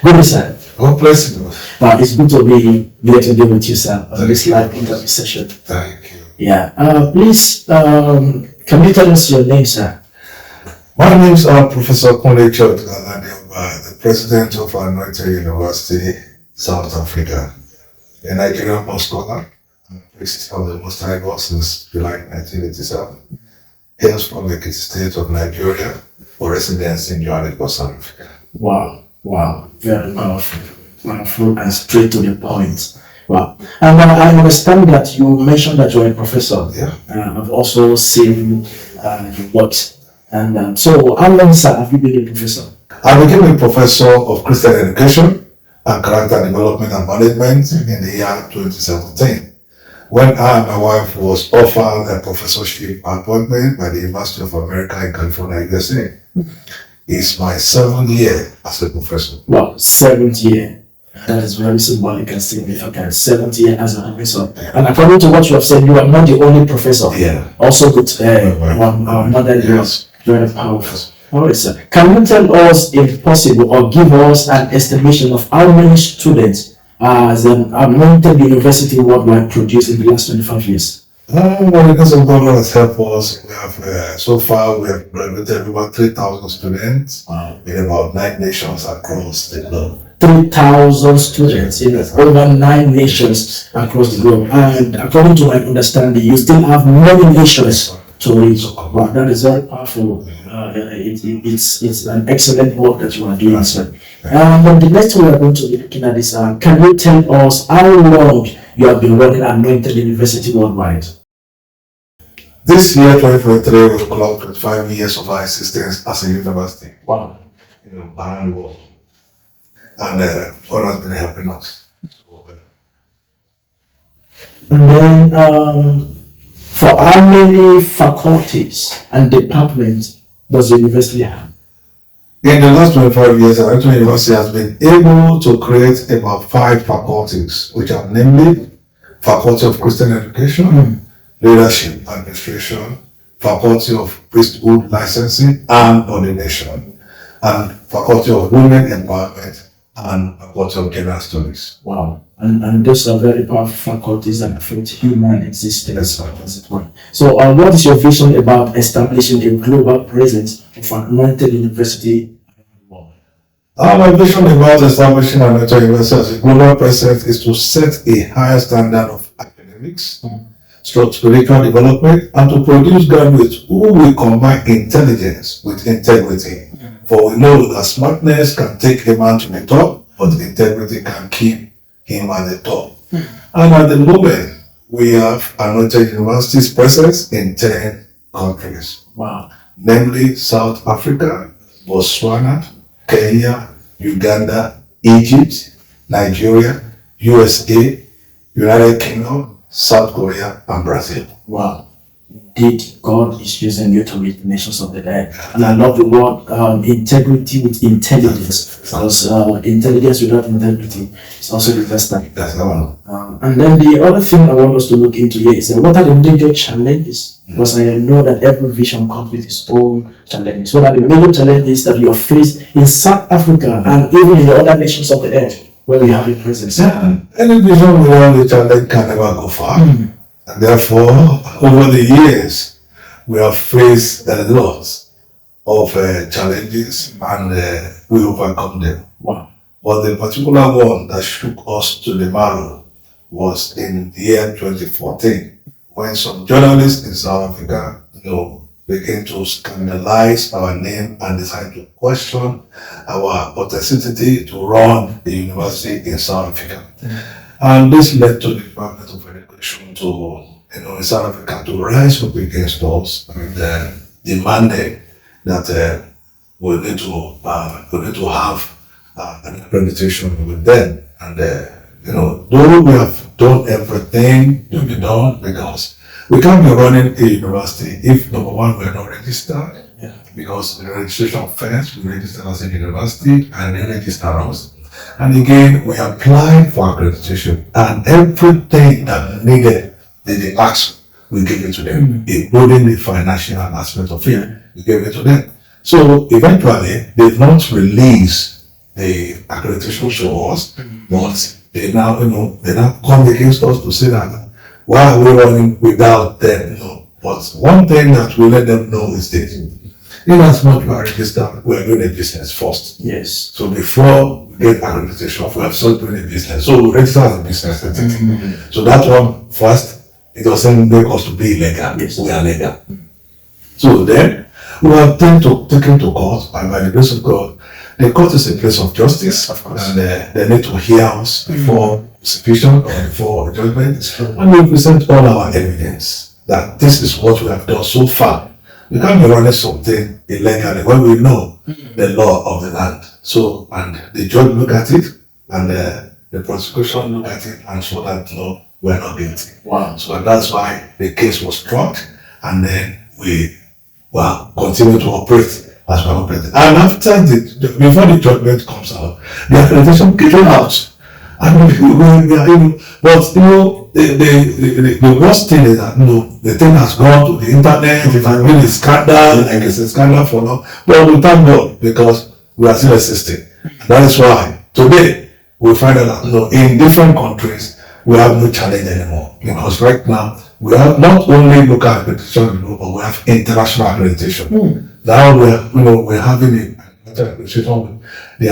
Good, sir. God bless you. It's good to be here today with you, sir, on this live interview session. Thank you. Yeah. Please, can you tell us your name, sir? My name is Professor Aladeoba, the president of Anointed University, South Africa, a Nigerian post-scholar, priest of the Most High God since July 1987. Hails from the state of Nigeria for residence in Johannesburg, South Africa. Wow, very powerful and straight to the point. Wow. And I understand that you mentioned that you're a professor. Yeah. I've also seen your work. And so, how long, sir, have you been a professor? I became a professor of Christian education and character development and management in the year 2017, when I and my wife was offered a professorship appointment by the University of America in California, USA. It's my 7th year as a professor. Wow, 7th year. That is very symbolic and significant. 7th year as a professor. And according to what you have said, you are not the only professor. Yeah. Also with another year. Very powerful. All right, sir. Can you tell us, if possible, or give us an estimation of how many students as an Anointed University worldwide produced in the last 25 years? Well, because of God has helped us, we have so far we have graduated about 3,000 students in about 9 nations across the globe. 3,000 students in over 9 nations across the globe. And according to my understanding, you still have many nations to reach. Wow, that is very powerful. It's an excellent work that you are doing, sir. But the next thing we are going to be looking at is, can you tell us how long you have been running Anointed University worldwide? This year, 2023, will clock 25 years of our existence as a university. Wow. Around the world. And God has been helping us. And then, for how many faculties and departments does the university have? In the last 25 years, our university has been able to create about 5 faculties, which are namely Faculty of Christian Education, Leadership, Administration, Faculty of Priesthood, Licensing and Ordination, and Faculty of Women Empowerment, and Faculty of General Studies. Wow. And those are very powerful faculties that affect human existence. So what is your vision about establishing a global presence of Anointed University? My vision about establishing Anointed University as a global presence is to set a higher standard of academics, spiritual development, and to produce graduates who will combine intelligence with integrity. For we know that smartness can take a man to the top, but integrity can keep him at the top. And at the moment, we have Anointed University's presence in 10 countries. Wow. Namely South Africa, Botswana, Kenya, Uganda, Egypt, Nigeria, USA, United Kingdom, South Korea, and Brazil. Wow. Indeed, God is using you to reach the nations of the earth. And I love the word integrity with intelligence. Because intelligence without integrity is also disaster. That's the one. And then the other thing I want us to look into here is what are the major challenges? Because I know that every vision comes with its own challenges. What are the major challenges that you have faced in South Africa and even in the other nations of the earth where we have a presence? Yeah. Any vision without a challenge can never go far. And therefore, over the years, we have faced a lot of challenges and we overcome them. Wow. But the particular one that shook us to the marrow was in the year 2014, when some journalists in South Africa began to scandalize our name and decided to question our authenticity to run the university in South Africa. And this led to the Department of Education to, in South Africa, to rise up against us and demanded that we need to have an accreditation with them. And though we have done everything to be done, because we can't be running a university if number one we're not registered. Yeah. Because the registration first, we register as a university and they register us. And again, we applied for accreditation and everything that needed, they asked, we gave it to them, including the financial aspect of it. We gave it to them. So eventually, they've not released the accreditation show us, but they now, they now come against us to say that why are we running without them? But one thing that we let them know is this: in as much we are registered, we are doing a business first. Yes. So before we get accreditation, we have started doing a business. So we register as a business entity. So that one first, it doesn't make us to be illegal. Yes. We are legal. So then we have taken to court, and by the grace of God, the court is a place of justice, Of course. and they need to hear us before execution or before judgment, and we present all our evidence that this is what we have done so far. We can't be running something illegally when we know the law of the land. So, and the judge look at it, and the prosecution look at it, and so that no, we're not guilty. Wow. So that's why the case was dropped, and then we continue to operate as we are operating. And after before the judgment comes out, the accreditation came out. And the worst thing is that the thing has gone to the internet. It has been a scandal, and it's a scandal for now. But we thank God because we are still existing. That is why today we find out that in different countries we have no challenge anymore, because right now we have not only local accreditation, but we have international accreditation. Now we're having a accreditation with the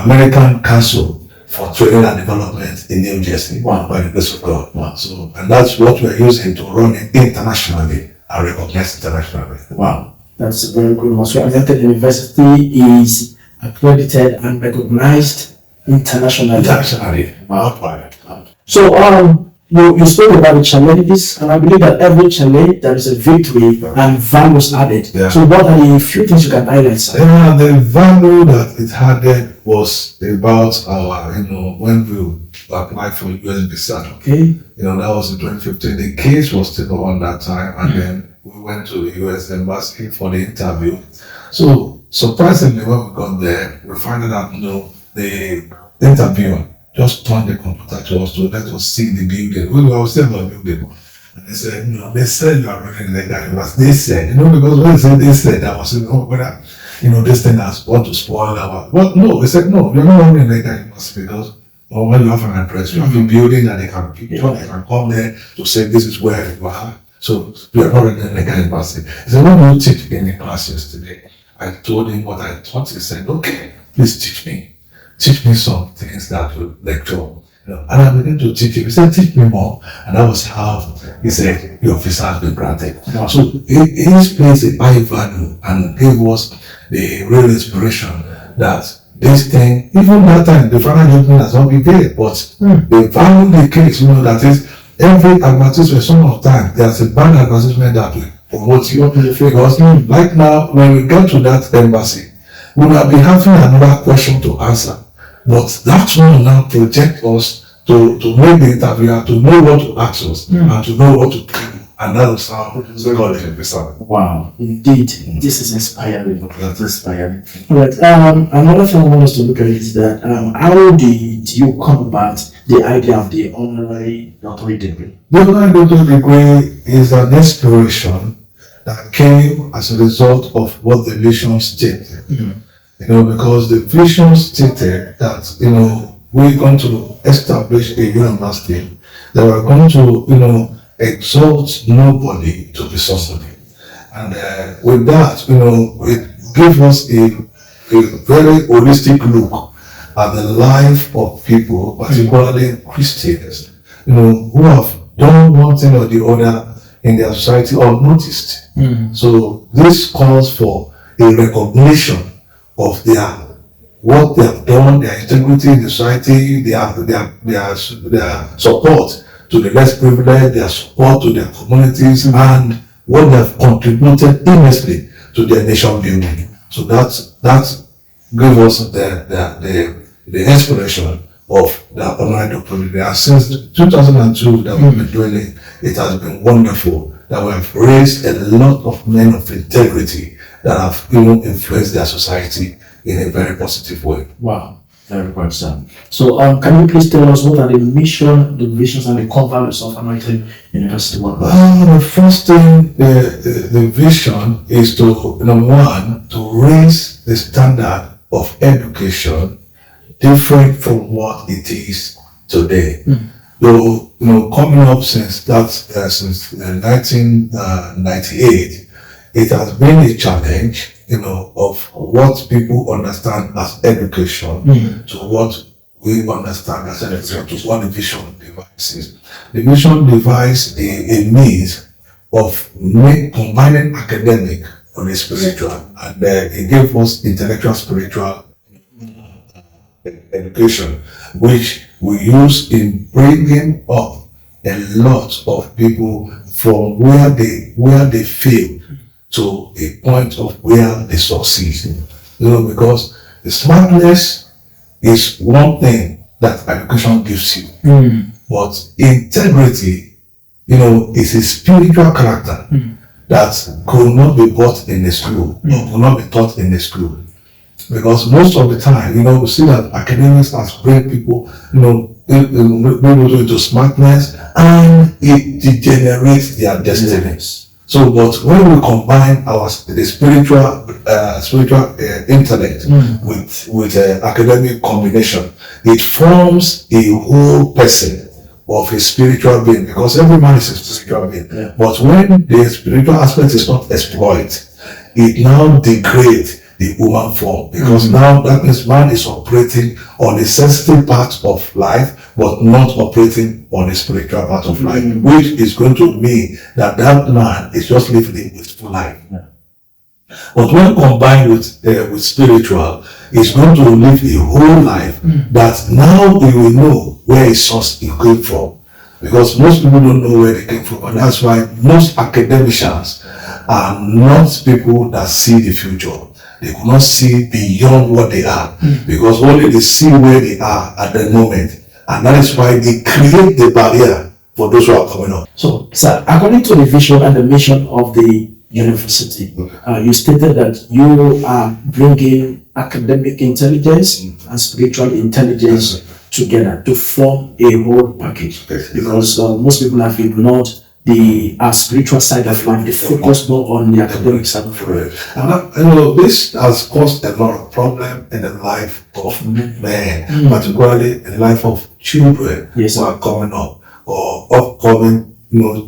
American Council for Training and Development in New Jersey. Wow. By the grace of God. Wow. So, and that's what we're using to run it internationally and recognize internationally. Wow, that's a very good one. So United University is accredited and recognized internationally. Internationally. Wow. So you spoke about the challenges, and I believe that every challenge there is a victory and values added. Yeah. So what are the few things you can highlight, sir? The value that it added was about our, when we applied for US visa. Okay. That was in 2015. The case was still on that time, and then we went to the US Embassy for the interview. So surprisingly, when we got there, we found out the interviewer just turned the computer to us to let us see the building. We were still in the building. And they said you are running like that. They said, because when they said, I was saying, whether, this thing has want to spoil our. But no, they said, no, you're not running like that. Because when you have an address, you have a building that they can come there to say this is where you are. So you are not running like that. He said, when you teach in the class yesterday, I told him what I taught. He said, okay, please teach me. Teach me some things that will lecture. And I began to teach him. He said, teach me more. And that was how he said, your visa has been granted. Wow. So he placed a high value and gave us the real inspiration that this thing, even that time, the final judgment has not been paid, but they value the case, that is, every advertisement, some of the time, there's a bad advertisement that will promote you. Because like now, when we get to that embassy, we will be having another question to answer. But that one now project us to make the interviewer to know what to ask us and to know what to do. And that was how we got the visa. Wow, indeed, this is inspiring. That's inspiring. All right. Another thing I want us to look at is that how did you come about the idea of the honorary doctorate degree? The honorary doctorate degree is an inspiration that came as a result of what the vision stated. Because the vision stated that, we're going to establish a university that we're going to, exalt nobody to be somebody. And with that, it gave us a very holistic look at the life of people, particularly Christians, who have done one thing or the other in their society or noticed. So this calls for a recognition of what they have done, their integrity in the society, their support to the less privileged, their support to their communities, and what they have contributed immensely to their nation building. So that gave us the inspiration of the honorary doctorate degree. And since 2002 that we've been doing it, it has been wonderful that we have raised a lot of men of integrity that have influenced their society in a very positive way. Wow, very well done. So, can you please tell us what are the mission, the visions, and the core values of Anointed University? The first thing, the vision is to, number one, to raise the standard of education different from what it is today. Though, coming up since 1998, it has been a challenge, of what people understand as education to what we understand as education, to what the vision device is. The vision device is a means of combining academic on a spiritual, and it gave us intellectual spiritual education, which we use in bringing up a lot of people from where they fail to a point of where they succeed. Because the smartness is one thing that education gives you, but integrity, is a spiritual character that could not be bought in a school, or could not be taught in a school. Because most of the time, we see that academics has bring people, into smartness, and it degenerates their destinies. So, but when we combine the spiritual intellect with academic combination, it forms a whole person of a spiritual being, because every man is a spiritual being. Yeah. But when the spiritual aspect is not exploited, it now degrades the human form, because now that means man is operating on the sensitive part of life, but not operating on the spiritual part of life, which is going to mean that man is just living a wasteful life. Yeah. But when combined with spiritual, it's going to live a whole life that now he will know where his source came from. Because most people don't know where they came from, and that's why most academicians are not people that see the future. They could not see beyond what they are, because only they see where they are at the moment, and that is why they create the barrier for those who are coming up. So, sir, according to the vision and the mission of the university, you stated that you are bringing academic intelligence and spiritual intelligence together to form a whole package. Because most people have ignored the spiritual side of life. They focus more on the academic side of life. And this has caused a lot of problem in the life of men, particularly in the life of children who are coming up, or upcoming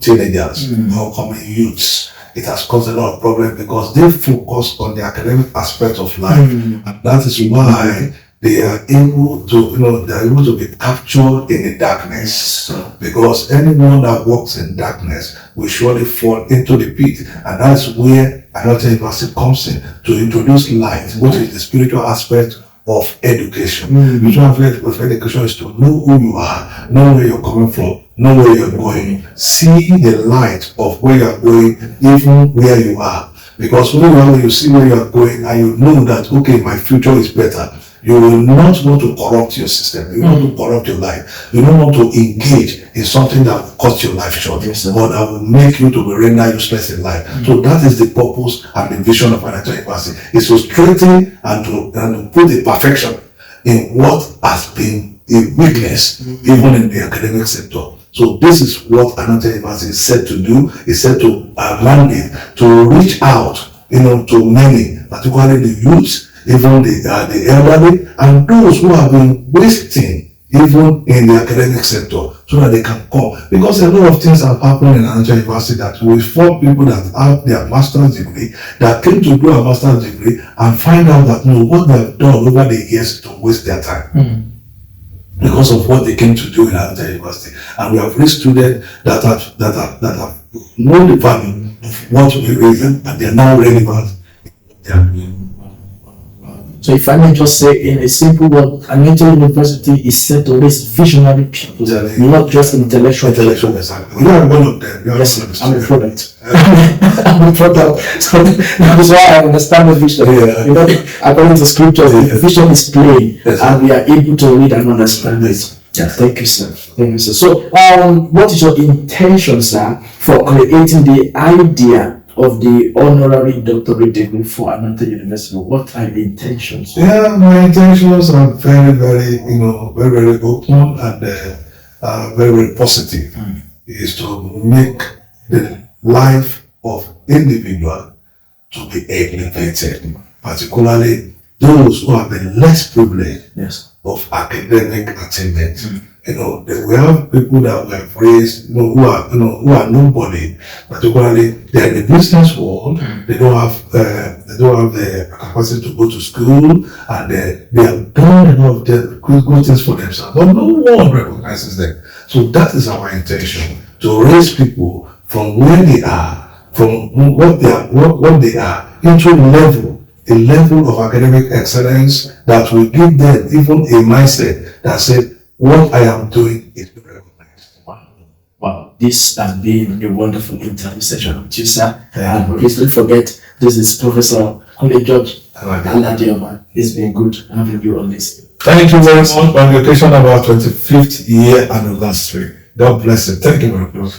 teenagers, or upcoming youths. It has caused a lot of problem because they focus on the academic aspect of life, and that is why they are able to, be captured in the darkness. Because anyone that walks in darkness will surely fall into the pit, and that's where another university comes in to introduce light, which is the spiritual aspect of education. Spiritual aspect of education is to know who you are, know where you're coming from, know where you're going, see the light of where you're going, even where you are. Because when you see where you're going and you know that, okay, my future is better, you will not want to corrupt your system. You don't want to corrupt your life. You don't want to engage in something that will cut your life short, but that will make you to be rendered useless in life. So that is the purpose and the vision of financial university, is to strengthen and to put the perfection in what has been a weakness, even in the academic sector. So this is what financial university is set to do. Is set to mandate to reach out, to many, particularly the youths, even the elderly, and those who have been wasting even in the academic sector, so that they can come. Because a lot of things have happened in financial university that we find people that have their master's degree, that came to do a master's degree and find out that what they have done over the years to waste their time. Because of what they came to do in Aladeoba University. And we have raised students that have known the value of what we raised, and they are now relevant. So if I may just say in a simple word, Aladeoba University is set to raise visionary people, not just intellectual. Exactly. You are one of them. Yes, I'm a product. I'm a product. So that is why I understand the vision. According to scripture, the vision is plain, and we are able to read and understand it. Yeah, thank you, sir. Thank you, sir. So, what is your intention, sir, for creating the idea of the honorary doctorate degree for another university? What are the intentions? Yeah, my intentions are very, very, very, very open and very, very positive. Is to make the life of individual to be elevated, particularly those who have been less privileged Yes. of academic achievement. You know, we have people that we have raised, who are nobody. Particularly, they're in the business world. They don't have the capacity to go to school, and they have done enough good things for themselves, but no one recognizes them. So that is our intention, to raise people from where they are, from what they are, into a level of academic excellence that will give them even a mindset that says, what I am doing is recognized. Wow, this has been a wonderful interview session with you, sir. And please don't forget, this is Professor Aladeoba. It's been good having you on this. Thank you very much on the occasion of our 25th year anniversary. God bless you. Thank you very much.